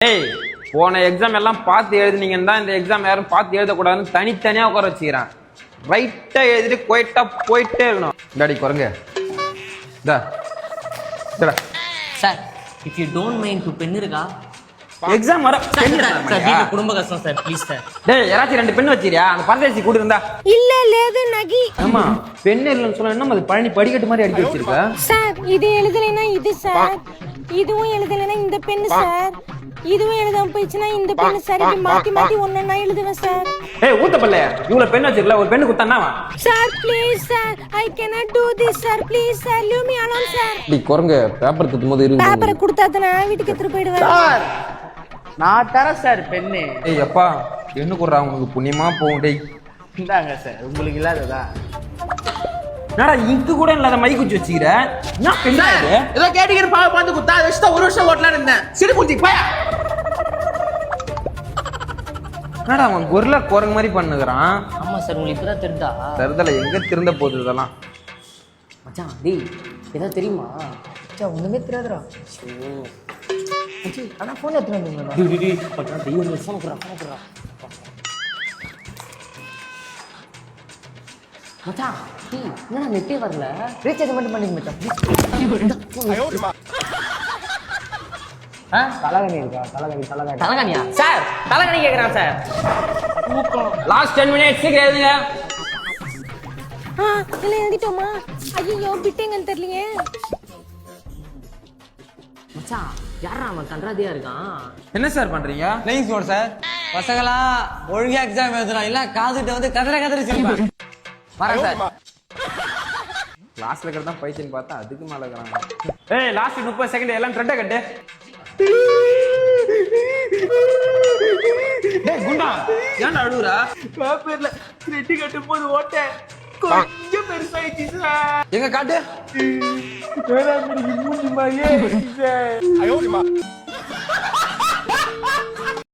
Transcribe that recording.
ஏய் போன எக்ஸாம் எல்லாம் பார்த்து எழுதுனீங்கன்னு தான் இந்த எக்ஸாம் யாரும் பார்த்து எழுதக்கூடாதுன்னு தனித்தனியா உட்கார வச்சுக்கிறேன். ரைட்டா எழுதிட்டு குவைட்டா போயிட்டே இருக்கணும். டாடி குரங்க sir if you don't mind to pen இருக்கா? எக்ஸாம் வர சார் வீட்ல குடும்ப கஷ்டம் சார் ப்ளீஸ் சார். டேய் யாராச்சும் 2 பென் வச்சிரியா? அந்த பரதேசி கூட இருந்தா இல்ல லேது நகி. ஆமா பென் இல்லன்னு சொன்னா என்ன அது பழனி படிக்கட்டு மாதிரி அடிச்சு வச்சிருக்க. சார் இது எழுதலைனா இது சார், இதுவும் எழுதலைனா இந்த பென் சார், இதுவும் எழுதாம போயிடுச்சுனா இந்த பென் சார். இப்படி மாத்தி மாத்தி ஒண்ணா எழுதுவேன் சார். ஏய் ஊத்த பல்லையா இவ்வளவு பென் வச்சிருக்கல, ஒரு பென் குத்தானாவா? Sir please sir, I cannot do this sir, please sir, leave me alone sir. நீ குரங்க பேப்பர் தட்டும்போது இருக்கு. பேப்பரை கொடுத்தாத நான் வீட்டுக்கு எடுத்துட்டு போயிடுவேன் சார். நான் தரேன் சார் பென்னு. ஏய் அப்பா என்ன குறா உனக்கு புண்ணியமா போகும். டேய் இந்தாங்க சார் உங்களுக்கு இல்லாததா? என்னடா இங்கு கூட இல்லாத மை குச்சி வச்சிக்கிற? என்ன பெண்ணா இது? ஏதோ கேட்டிக்கிற பார்த்து குத்தா அதை வச்சு ஒரு வருஷம் ஓட்டலான்னு இருந்தேன். சிறு குஞ்சி போயா. என்னடா அவன் குரல குரங்கு மாதிரி பண்ணுகிறான். ஆமா சார் உங்களுக்கு இப்பதான் தெரிந்தா? தருதல எங்க திருந்த போகுது இதெல்லாம். மச்சான் டேய் ஏதாவது தெரியுமா? மச்சான் ஒண்ணுமே தெரியாதுடா. மச்சி அண்ணா ஃபோன் எடுத்து வந்துங்க. டேய் மச்சான் டேய் ஒரு ஃபோன் குறா. மச்சான் டேய் என்னடா நெட்டே வரல? ரீசார்ஜ் மட்டும் பண்ணிங்க மச்சான். தலகணி இருக்கா? தலகணியா சார்? தலகணி கேக்குறான் சார். லாஸ்ட் 10 மினிட்ஸ் சீக்கிரம் எழுதுங்க. இல்ல எழுதிட்டோமா? ஐயோ பிட்டேங்கன்னு தெரியலையே. மச்சான் யாரா அவன் கன்றாதியா இருக்கான்? என்ன சார் பண்றீங்க? Playing score sir. பசங்களா ஒழுங்கா எக்ஸாம் எழுதலாம், இல்ல காதுகிட்ட வந்து கதறி சிரிப்பேன். வரேன் சார். லாஸ்ட்ல இருக்கிறதா பைத்தியம் பார்த்தா அதுக்கு மேல இருக்கிறாங்க. ஏய் லாஸ்ட் 30 செகண்ட் எல்லாம் ட்ரெண்ட கட்டு. டேய் குண்டா ஏன்டா அழுவுறா? பேப்பர்ல த்ரெட் கட்டும் போது ஓட்ட கொஞ்சம் பெருசாயிடுச்சு சார். எங்க காட்டு. மூஞ்சி மாதிரியே சார்.